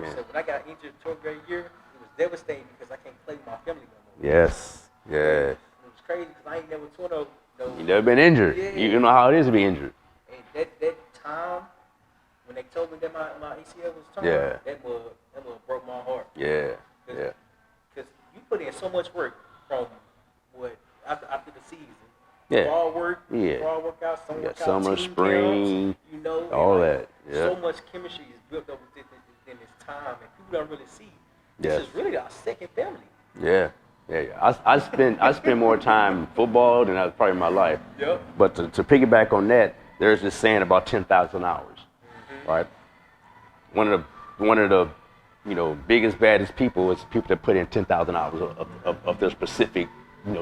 100%. When I got injured 12th grade year, it was devastating because I can't play with my family no more. Yes. Yeah. It was crazy because I ain't never torn up. You never been injured. Yeah. You know how it is to be injured. And that time when they told me that my ACL was torn, that mug broke my heart. Yeah. Because you put in so much work from after the season. Yeah. Fall work, yeah. fall workouts, summer, spring, camps, all that. Yeah. So much chemistry is built up within this time, and people don't really see. This is really our second family. Yeah. I spend more time in football than that's probably in my life. Yep. But to piggyback on that, there's this saying about 10,000 hours, right? One of the biggest, baddest people is people that put in 10,000 hours of their specific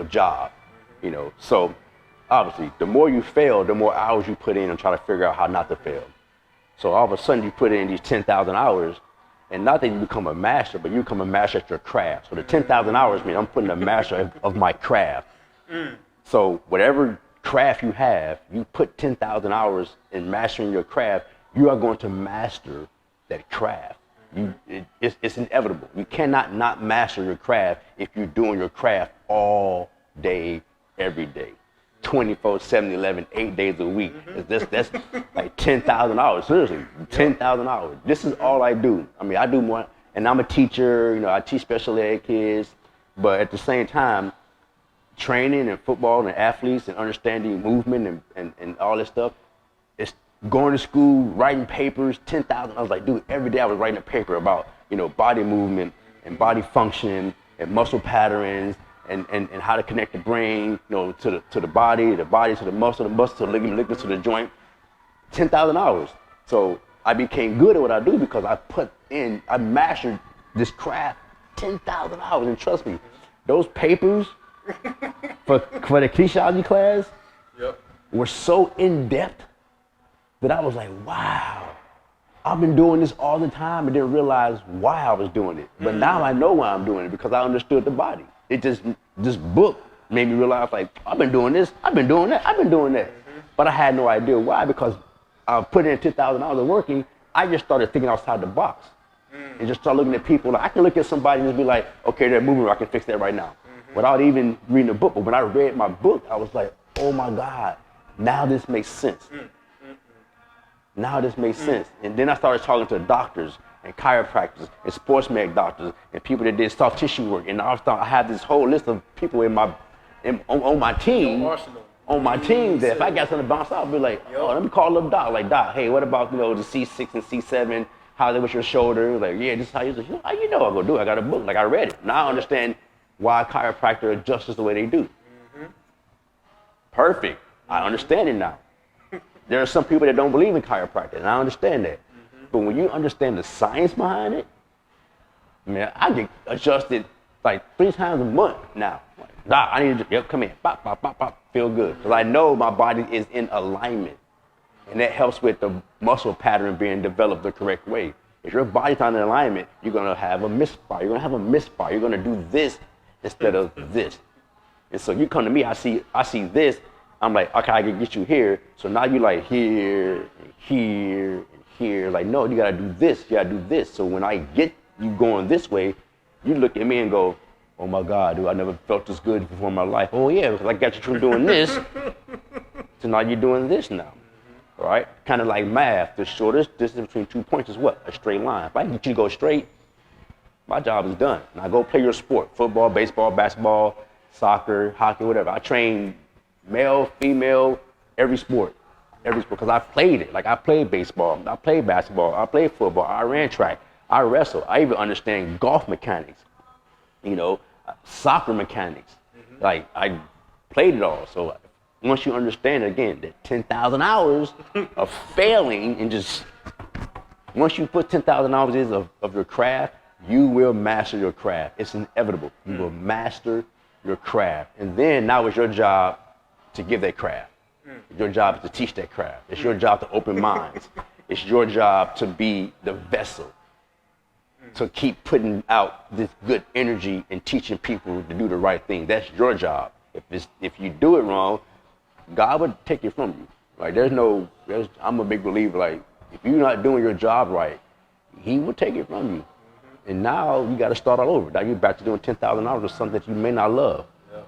job. So obviously, the more you fail, the more hours you put in and try to figure out how not to fail. So all of a sudden, you put in these 10,000 hours, and not that you become a master, but you become a master at your craft. So the 10,000 hours means I'm putting a master of my craft. So whatever craft you have, you put 10,000 hours in mastering your craft, you are going to master that craft. It's inevitable. You cannot not master your craft if you're doing your craft all day, every day. 24, 7, 11, 8 days a week. That's like 10,000 hours. Seriously, 10,000 hours. This is all I do. I mean, I do more, and I'm a teacher. I teach special ed kids, but at the same time, training and football and athletes and understanding movement and all this stuff. It's going to school, writing papers, 10,000. I was like, dude, every day I was writing a paper about body movement and body function and muscle patterns. And how to connect the brain, to the body to the muscle to the ligament to the joint. 10,000 hours. So I became good at what I do because I mastered this craft 10,000 hours. And trust me, those papers for the kinesiology class were so in depth that I was like, wow, I've been doing this all the time and didn't realize why I was doing it. But now I know why I'm doing it because I understood the body. It this book made me realize, like, I've been doing this, I've been doing that. But I had no idea why, because I put in 10,000 hours of working, I just started thinking outside the box. And just start looking at people. Like, I can look at somebody and just be like, okay, they're moving, I can fix that right now. Without even reading a book. But when I read my book, I was like, oh my God, now this makes sense. Now this makes sense. And then I started talking to doctors and chiropractors and sports med doctors and people that did soft tissue work. And I had this whole list of people on my team. On my team that if I got something to bounce out, I'd be like, oh, let me call up Doc. Like, Doc, hey, what about the C6 and C7? How's it with your shoulder? Like, yeah, this is how you do it. How you know I'm gonna do it? I got a book. Like, I read it. Now I understand why a chiropractor adjusts the way they do. Perfect. I understand it now. There are some people that don't believe in chiropractic, and I understand that. But when you understand the science behind it, man, I get adjusted like 3 times a month now. Like, Doc, I need to come in, pop, pop, pop, pop, feel good. Because I know my body is in alignment. And that helps with the muscle pattern being developed the correct way. If your body's not in alignment, you're gonna have a misfire. You're gonna have a misfire. You're gonna do this instead of this. And so you come to me, I see this, I'm like, okay, I can get you here. So now you like here, and here, and here. Like, no, you gotta do this, you gotta do this. So when I get you going this way, you look at me and go, oh my God, dude, I never felt this good before in my life. Oh yeah, because I got you from doing this. So now you're doing this now, right? Kind of like math, the shortest distance between 2 points is what? A straight line. If I can get you to go straight, my job is done. Now go play your sport, football, baseball, basketball, soccer, hockey, whatever. I train male, female, every sport, because I played it. Like, I played baseball, I played basketball, I played football, I ran track, I wrestled. I even understand golf mechanics, soccer mechanics. Like, I played it all. So once you understand, again, that 10,000 hours of failing and just, once you put 10,000 hours of your craft, you will master your craft. It's inevitable. You will master your craft. And then now it's your job to give that craft. Your job is to teach that craft. It's your job to open minds. It's your job to be the vessel, to keep putting out this good energy and teaching people to do the right thing. That's your job. If you do it wrong, God would take it from you. Like, I'm a big believer, like, if you're not doing your job right, he will take it from you. And now you got to start all over. Now you're back to doing $10,000 of something that you may not love. Yeah.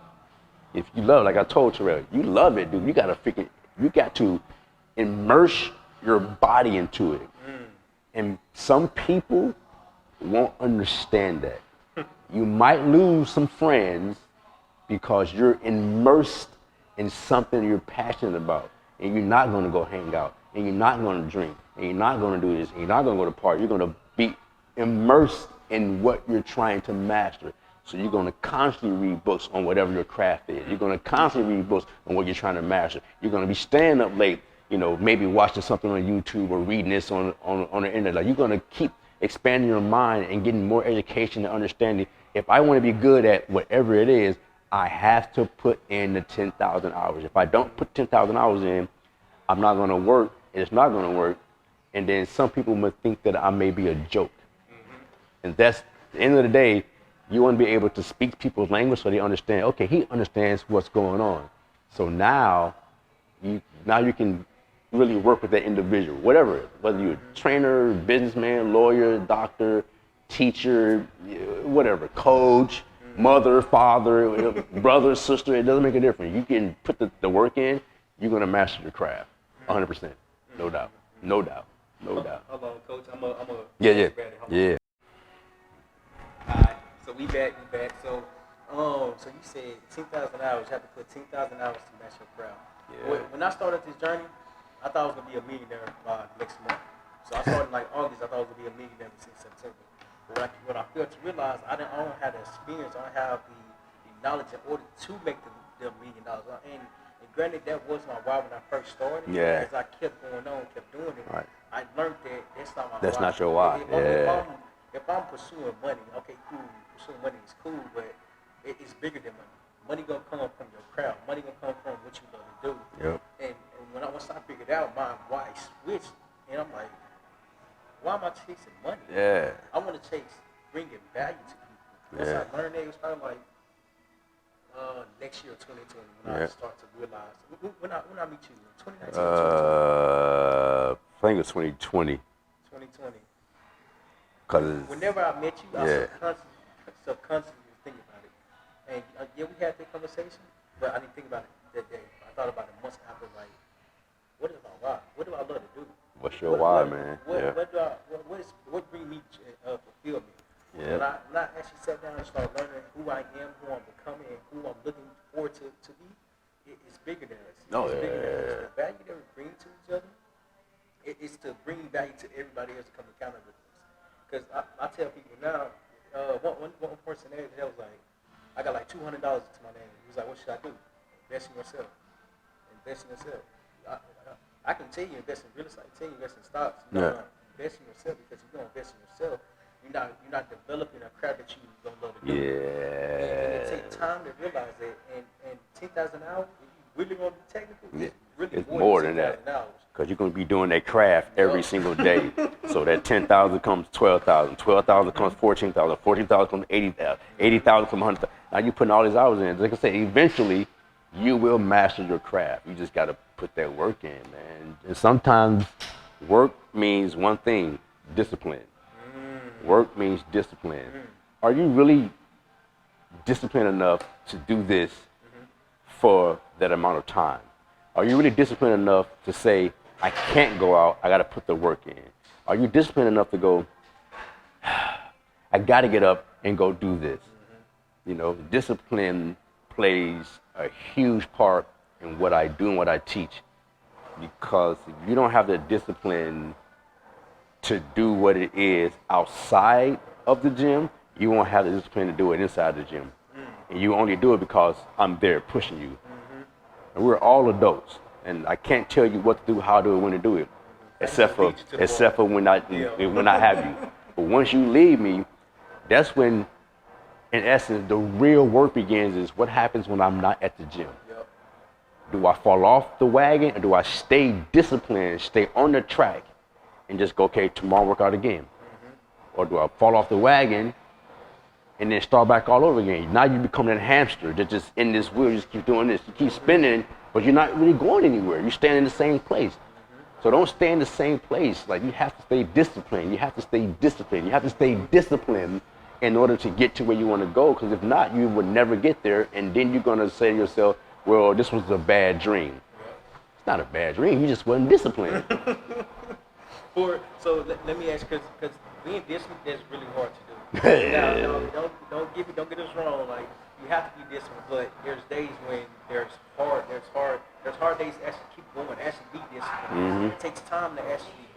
If you love, like I told Terrell, you love it, dude. You got to immerse your body into it. And some people won't understand that. You might lose some friends because you're immersed in something you're passionate about, and you're not going to go hang out, and you're not going to drink, and you're not going to do this, and you're not going to go to party. You're going to be immersed in what you're trying to master. So you're going to constantly read books on whatever your craft is. You're going to constantly read books on what you're trying to master. You're going to be staying up late, maybe watching something on YouTube or reading this on the internet. Like, you're going to keep expanding your mind and getting more education and understanding. If I want to be good at whatever it is, I have to put in the 10,000 hours. If I don't put 10,000 hours in, I'm not going to work, and it's not going to work. And then some people may think that I may be a joke. And that's, at the end of the day, you want to be able to speak people's language so they understand, okay, he understands what's going on. So now you can really work with that individual, whatever, whether you're a trainer, businessman, lawyer, doctor, teacher, whatever, coach, mother, father, brother, sister, it doesn't make a difference. You can put the work in, you're going to master your craft, 100%, no doubt, no doubt, no doubt. Hold on, Coach, I'm a Yeah. Alright, so we back. So, so you said 10,000 hours. You have to put 10,000 hours to master your craft. Yeah. When I started this journey, I thought I was gonna be a millionaire by next month. So I started like August. I thought I was gonna be a millionaire since September. But what I failed to realize, I don't have the experience. I don't have the knowledge in order to make the $1 million. And granted, that was my why when I first started. Yeah. As I kept going on, kept doing it, Right. I learned that that's not my why. That's not your why. If I'm pursuing money, okay, cool. Pursuing money is cool, but it's bigger than money. Money gonna come from your crowd. Money gonna come from what you love to do. Yep. And once I figured out my why switched, and I'm like, why am I chasing money? Yeah. I want to chase bringing value to people. Once I learned that, it was probably like next year, 2020, when I start to realize. When I meet you, 2019, 2020. I think it was 2020. 2020. Whenever I met you, I subconsciously was thinking about it. And we had that conversation, but I didn't think about it that day. I thought about it months after, like, what is my why? What do I love to do? What's your why, man? What brings me fulfillment? Yeah. When I actually sat down and started learning who I am, who I'm becoming, and who I'm looking forward to be, it's bigger than us. It's bigger than us. The value that we bring to each other, it's to bring value to everybody else to come accountable with us. Because I tell people now, one person there was like, I got like $200 to my name. He was like, what should I do? Invest in yourself. Invest in yourself. I can tell you invest in real estate. I can tell you invest in stocks. Invest in yourself, because if you don't invest in yourself, you're not developing a craft that you don't love to do. Yeah. And it takes time to realize that. And 10,000 hours, if you really want to be technical, it's more than that. Because you're going to be doing that craft every single day. So that 10,000 comes 12,000. 12,000 comes 14,000. 14,000 comes 80,000. 80,000 comes 100,000. Now you're putting all these hours in. Like I said, eventually you will master your craft. You just got to put that work in, man. And sometimes work means one thing: discipline. Work means discipline. Are you really disciplined enough to do this for that amount of time? Are you really disciplined enough to say, I can't go out, I got to put the work in? Are you disciplined enough to go, I got to get up and go do this? Discipline plays a huge part in what I do and what I teach, because if you don't have the discipline to do what it is outside of the gym, you won't have the discipline to do it inside the gym. And you only do it because I'm there pushing you. And we're all adults, and I can't tell you what to do, how to do it, when to do it, except for when I have you. But once you leave me, that's when, in essence, the real work begins. Is what happens when I'm not at the gym. Yep. Do I fall off the wagon, or do I stay disciplined, stay on the track, and just go, okay, tomorrow work out again? Or do I fall off the wagon and then start back all over again? Now you become that hamster that just in this wheel, you just keep doing this. You keep spinning, but you're not really going anywhere. You're staying in the same place. So don't stay in the same place. Like, you have to stay disciplined. You have to stay disciplined. You have to stay disciplined in order to get to where you want to go. Because if not, you would never get there. And then you're going to say to yourself, well, this was a bad dream. It's not a bad dream. You just wasn't disciplined. So let me ask, because being disciplined is really hard to do. Now, don't get us wrong. Like, you have to be disciplined, but there's days when there's hard days to actually keep going, actually be disciplined. It takes time to actually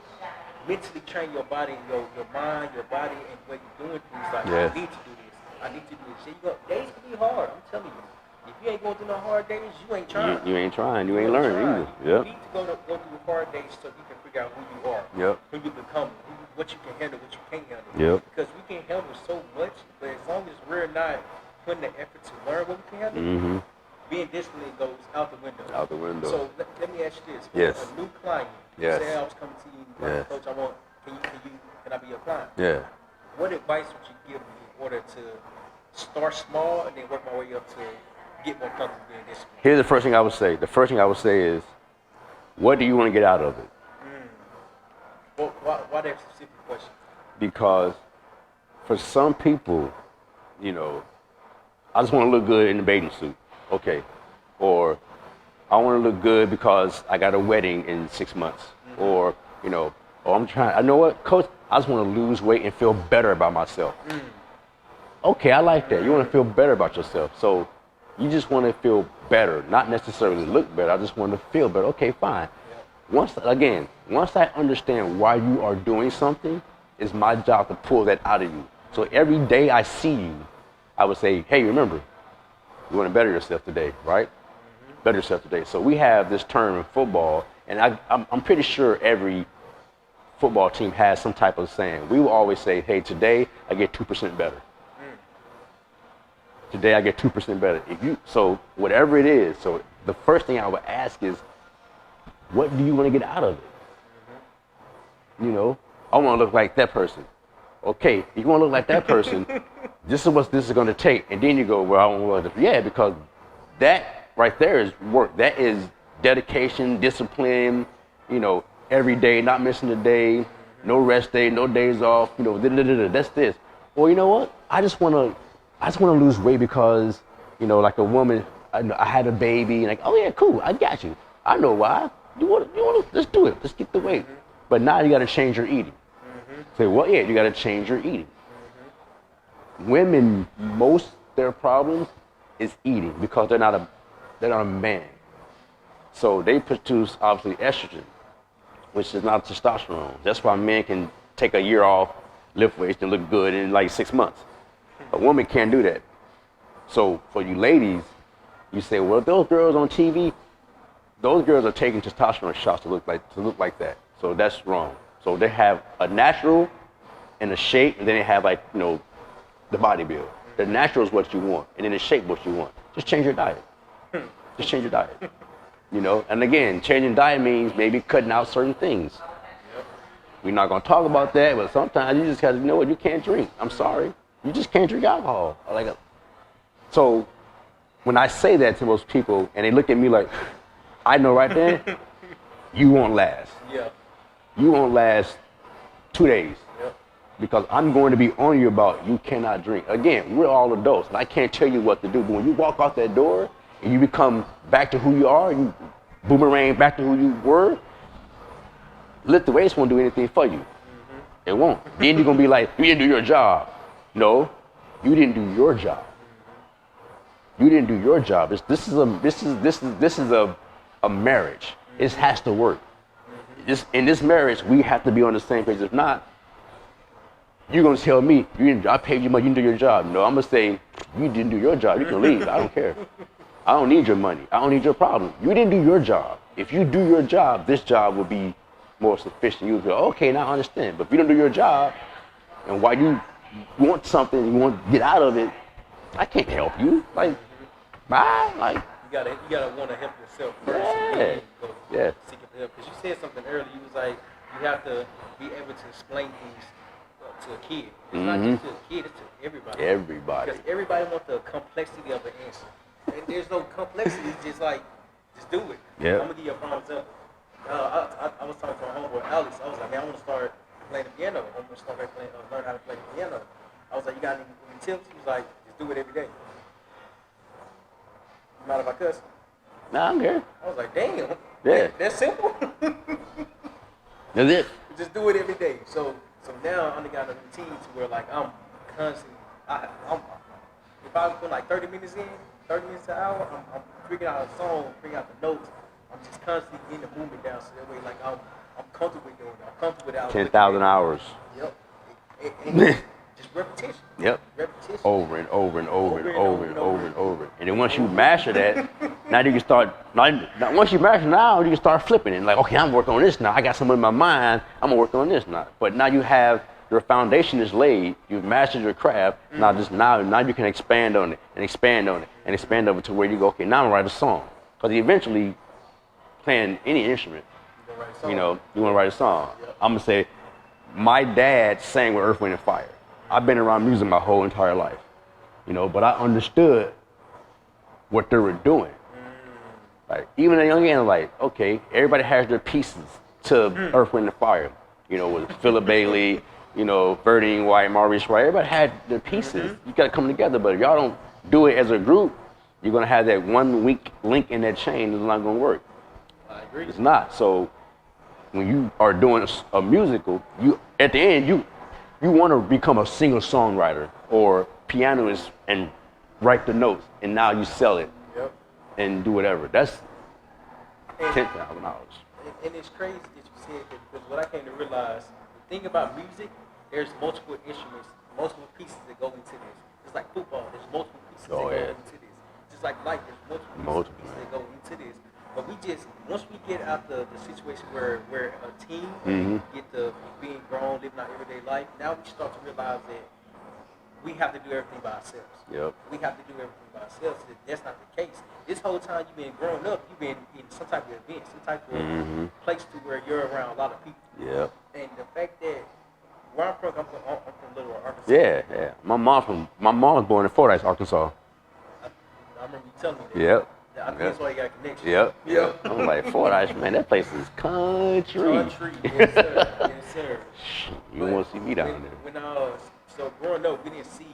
mentally train your body, your mind, your body, and what you're doing things. Like, I need to do this. I need to do this. So days can be hard. I'm telling you. If you ain't going through no hard days, you ain't trying. You ain't trying. You ain't learning either. You need to go through hard days so you can figure out who you are, who you become, what you can handle, what you can't handle. Because we can handle so much, but as long as we're not putting the effort to learn what we can handle, being disciplined goes out the window. Out the window. So let me ask you this: a new client, say I was coming to you, like, Coach, can I be your client? Yeah. What advice would you give me in order to start small and then work my way up to get more comfortable being disciplined? Here's the first thing I would say. The first thing I would say is, what do you want to get out of it? Well, why that specific question? Because for some people, I just want to look good in the bathing suit. Okay. Or I want to look good because I got a wedding in 6 months. Or, I know what, Coach, I just want to lose weight and feel better about myself. Okay, I like that. You want to feel better about yourself. So you just want to feel better, not necessarily look better. I just want to feel better. Okay, fine. Once I understand why you are doing something, it's my job to pull that out of you. So every day I see you, I would say, hey, remember, you want to better yourself today, right? Better yourself today. So we have this term in football, and I'm pretty sure every football team has some type of saying. We will always say, hey, today I get 2% better. Today I get 2% better. So whatever it is, so the first thing I would ask is, what do you want to get out of it? I want to look like that person. Okay, if you want to look like that person, this is what this is going to take. And then you go, well, I want to look like that. Yeah, because that right there is work. That is dedication, discipline, every day, not missing a day, no rest day, no days off, that's this. Or you know what? I just want to lose weight because, like a woman, I had a baby, and like, oh yeah, cool, I got you. I know why. You want to, let's do it. Let's get the weight. But now you got to change your eating. Say, well, yeah, you got to change your eating. Women, most their problems is eating because they're not a man. So they produce obviously estrogen, which is not testosterone. That's why men can take a year off, lift weights, and look good in like 6 months. A woman can't do that. So for you ladies, you say, well, those girls on TV, those girls are taking testosterone shots to look like that. So that's wrong. So they have a natural and a shape, and then they have the body build. The natural is what you want, and then the shape what you want. Just change your diet. Just change your diet. And again, changing diet means maybe cutting out certain things. We're not gonna talk about that, but sometimes you just gotta know what you can't drink. I'm sorry. You just can't drink alcohol. So when I say that to most people and they look at me like, I know right then, you won't last. Yeah. You won't last 2 days. Yep. Because I'm going to be on you about you cannot drink. Again, we're all adults and I can't tell you what to do. But when you walk out that door and you become back to who you are, you boomerang back to who you were, lift the weights won't do anything for you. It won't. Then you're gonna be like, you didn't do your job. No, you didn't do your job. You didn't do your job. This is a marriage. It has to work. In this marriage, we have to be on the same page. If not, you're gonna tell me, I paid you money, you didn't do your job. No, I'm gonna say, you didn't do your job. You can leave. I don't care. I don't need your money. I don't need your problem. You didn't do your job. If you do your job, this job will be more sufficient. You'll go, okay, now I understand. But if you don't do your job, and why you want something, you want to get out of it, I can't help you. Like, bye. Like, you gotta want to help yourself first. And then yeah. Seek help. Because you said something earlier. You was like, you have to be able to explain things to a kid. It's not just to a kid. It's to everybody. Everybody. Because everybody wants the complexity of the answer. And there's no complexity. It's just like, just do it. Yep. I'm gonna give you a prime example. I was talking to my homeboy Alex. I was like, man, I want to start playing the piano. I want to start learn how to play the piano. I was like, you got any tips? He was like, just do it every day. You mind if I cuss? Nah, I'm good. I was like, damn. Yeah. That's simple. That's it. Just do it every day. So now I'm got a routine to where like I'm constantly. I'm if I put like 30 minutes in, 30 minutes an hour, I'm figuring out a song, figuring out the notes. I'm just constantly getting the movement down so that way like I'm comfortable with doing it. I'm comfortable without 10,000 hours. Yep. And just repetition. Yep. Repetition. Over and over and over and over and over and over. And then once you master that, now you can start. Now, once you master now, you can start flipping it. Like, okay, I'm working on this now. I got something in my mind. I'm gonna work on this now. But now you have your foundation is laid. You've mastered your craft. Now you can expand on it and expand on it and expand over to where you go. Okay, now I'm gonna write a song. Because eventually, playing any instrument, you know, you want to write a song. Yep. I'm gonna say, my dad sang with Earth, Wind, and Fire. I've been around music my whole entire life, you know, but I understood what they were doing. Like, even at a young age, like, okay, everybody has their pieces to Earth, Wind, and Fire. You know, with Philip Bailey, you know, Verdine White, Maurice White, everybody had their pieces. You gotta come together, but if y'all don't do it as a group, you're gonna have that one weak link in that chain. It's not gonna work. I agree. It's not. So when you are doing a musical, you at the end you want to become a singer songwriter or pianist and write the notes, and now you sell it and do whatever. That's $10,000. And it's crazy that you said that because what I came to realize, the thing about music, there's multiple instruments, multiple pieces that go into this. It's like football. There's multiple pieces that go into this. Just like life, there's multiple pieces that go into this. But we just, once we get out the situation where we're a team, get the being grown, living our everyday life, now we start to realize that we have to do everything by ourselves. Yep. We have to do everything by ourselves. That's not the case. This whole time you've been growing up, you've been in some type of event, some type of place to where you're around a lot of people. Yep. And the fact that where I'm from Little Rock, Arkansas. Yeah. My mom was born in Fordyce, Arkansas. I remember you telling me that. Yep. I think that's why you got a connection. Yep. I'm like, Fordyce, man, that place is country. Yes, sir. Yes, sir. You want to see me down there. So growing up, we didn't see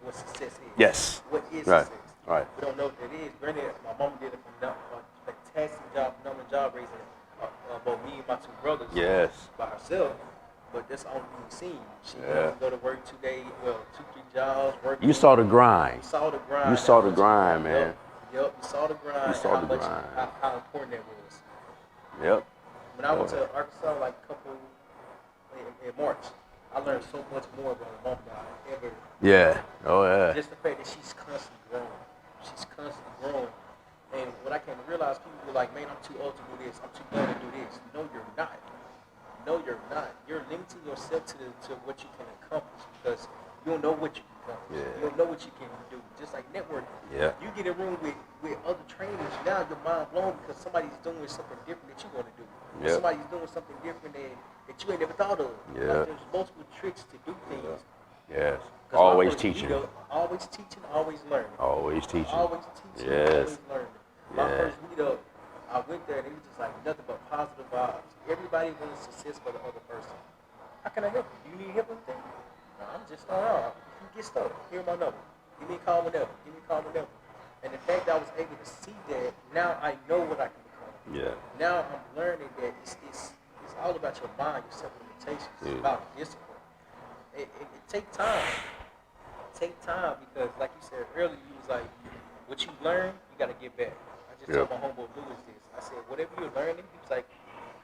what success is. Yes. What is success? Right. We don't know what that is. Granted, my mom did a fantastic job raising both me and my two brothers. Yes. By herself. But that's the only thing we seen. She didn't go to work 2 days, 2-3 jobs. You saw the grind. You saw the grind, man. Yep, you saw the grind. How important that was. Yep. When I went to Arkansas, like in March, I learned so much more about my mom than I ever. Yeah. Oh yeah. Just the fact that she's constantly growing. She's constantly growing. And what I came to realize, people were like, man, I'm too old to do this. I'm too young to do this. No, you're not. No, you're not. You're limiting yourself to what you can accomplish because you don't know what you can accomplish. Yeah. You don't know what you can do. Just like networking. Yeah. You get in a room with other trainers, now your mind blown because somebody's doing something different that you want to do. Yeah. Somebody's doing something different that you ain't never thought of. Yeah. Like there's multiple tricks to do things. Yes. Always teaching. Always teaching, always learning. Always teaching. Always teaching, yes. Always learning. My first meetup, I went there and it was just like nothing but positive vibes. Everybody wanted success for the other person. How can I help you? Do you need help with things? No, I'm just starting out. If you get stuck, here's my number. Give me a call whenever. And the fact that I was able to see that, now I know what I can become. Yeah. Now I'm learning that it's all about your mind, your self-limitations. It's about discipline. It takes time. Take time because, like you said earlier, you was like, what you learn, you got to get back. I just told my homeboy Lewis this. I said, whatever you're learning, he was like,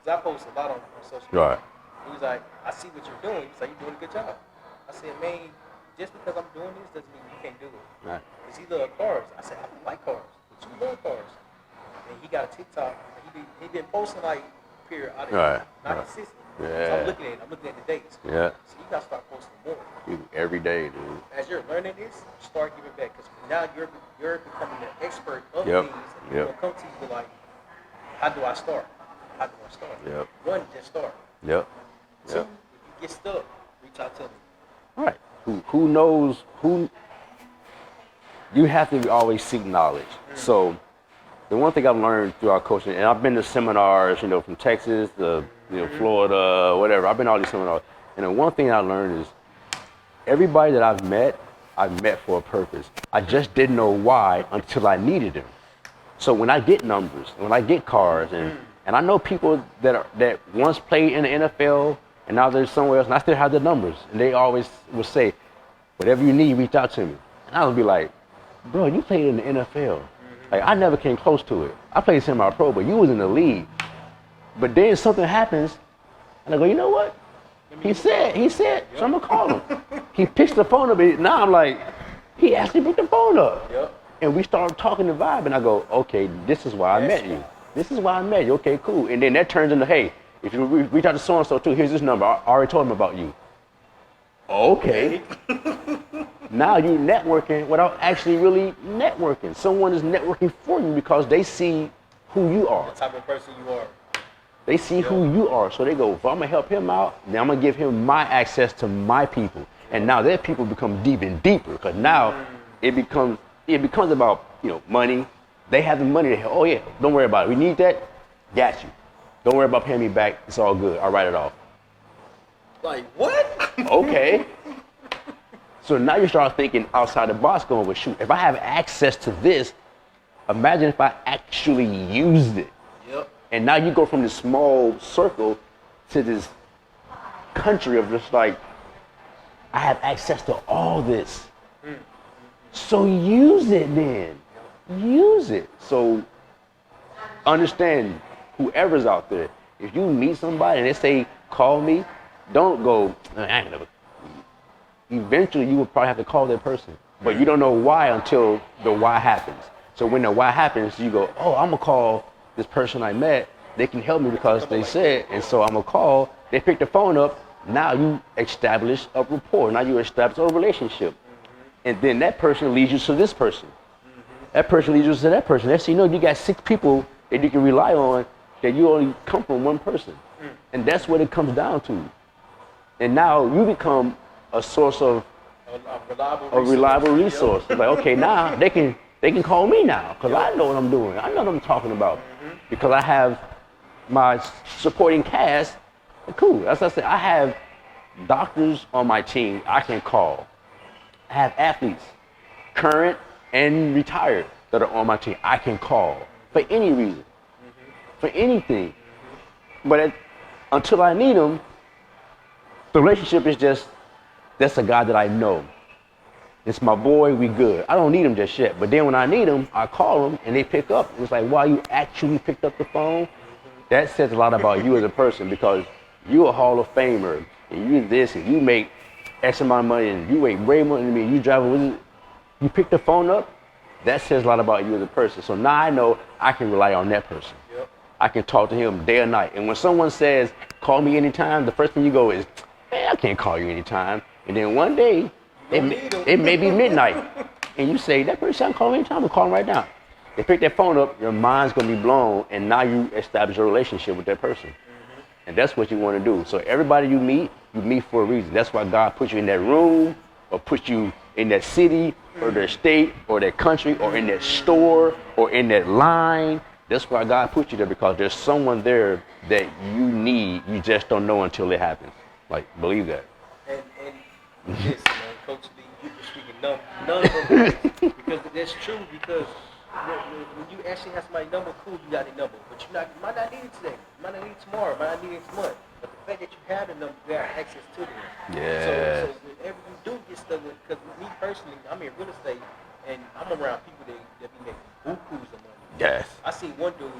because I post a lot on social media. Right. He was like, I see what you're doing. He was like, you're doing a good job. I said, man, just because I'm doing this doesn't mean you can't do it. Right. Because he loved cars. I said, I don't like cars, but you love cars. And he got a TikTok. He been posting like periodically, not consistent. Yeah. So I'm looking at the dates. Yeah. So you got to start posting more. Dude, every day, dude. As you're learning this, start giving back. Because now you're becoming an expert of things. And you're going to come to you with like, how do I start? Yep. One, just start. Yep. Two, if you get stuck, reach out to me. Right. Who knows? You have to always seek knowledge. So the one thing I've learned throughout coaching, and I've been to seminars, from Texas to Florida, whatever. I've been to all these seminars, and the one thing I learned is everybody that I've met for a purpose. I just didn't know why until I needed them. So when I get numbers, when I get cars, and I know people that once played in the NFL and now they're somewhere else, and I still have the numbers, and they always will say, whatever you need, reach out to me. And I would be like, bro, you played in the NFL. Like, I never came close to it. I played semi-pro, but you was in the league. But then something happens, and I go, you know what? He said, so I'm gonna call him. He picks the phone up, and now I'm like, he actually picked the phone up. Yep. And we started talking the vibe, and I go, okay, this is why I met you. This is why I met you. Okay, cool. And then that turns into, hey, if you reach out to so-and-so too, here's this number. I already told him about you. Okay. Now you're networking without actually really networking. Someone is networking for you because they see who you are. The type of person you are. They see who you are. So they go, if I'm going to help him out, then I'm going to give him my access to my people. And now their people become deep and deeper because now it becomes about, money. They have the money to, oh yeah, don't worry about it. We need that, got you. Don't worry about paying me back. It's all good. I'll write it off. Like, what? Okay. So now you start thinking outside the box going, well, shoot, if I have access to this, imagine if I actually used it. Yep. And now you go from this small circle to this country of just like, I have access to all this. So use it then. Use it. So understand, whoever's out there, if you meet somebody and they say, call me, don't go, I ain't never. Eventually you will probably have to call that person. But you don't know why until the why happens. So when the why happens, you go, oh, I'm gonna call this person I met. They can help me because they said, and so I'm gonna call. They pick the phone up. Now you establish a rapport. Now you establish a relationship. And then that person leads you to this person. That person leads you to that person. Next thing you know, you got 6 people that you can rely on that you only come from one person. And that's what it comes down to. And now you become a source of a reliable resource. It's like, okay, now they can call me now because I know what I'm doing. I know what I'm talking about because I have my supporting cast. Cool. As I said, I have doctors on my team I can call. I have athletes, current and retired, that are on my team I can call for any reason, for anything. But until I need them, the relationship is just, that's a guy that I know. It's my boy, we good. I don't need him just yet. But then when I need him, I call them and they pick up. It's like, wow, you actually picked up the phone? That says a lot about you as a person because you're a Hall of Famer and you this and you make X amount of money and you make way more than me. You drive with it. You pick the phone up, that says a lot about you as a person. So now I know I can rely on that person. Yep. I can talk to him day or night. And when someone says, call me anytime, the first thing you go is, man, I can't call you anytime. And then one day, it may be midnight. And you say, that person I'm calling anytime, I'm calling right now. They pick that phone up, your mind's gonna be blown, and now you establish a relationship with that person. And that's what you wanna do. So everybody you meet for a reason. That's why God put you in that room, or put you in that city, or that state, or that country, or in that store, or in that line. That's why God put you there, because there's someone there that you need. You just don't know until it happens. Like, believe that. And listen, man, Coach Lee, you were speaking none of them. Because that's true, because when you actually have somebody's number, cool, you got a number. But you might not need it today. You might not need it tomorrow. You might not need it next month. But the fact that you have the number, you have access to them. Yeah. So whenever you do get stuff with, because me personally, I'm in real estate, and I'm around people that be making bukus of money. Yes. I seen one dude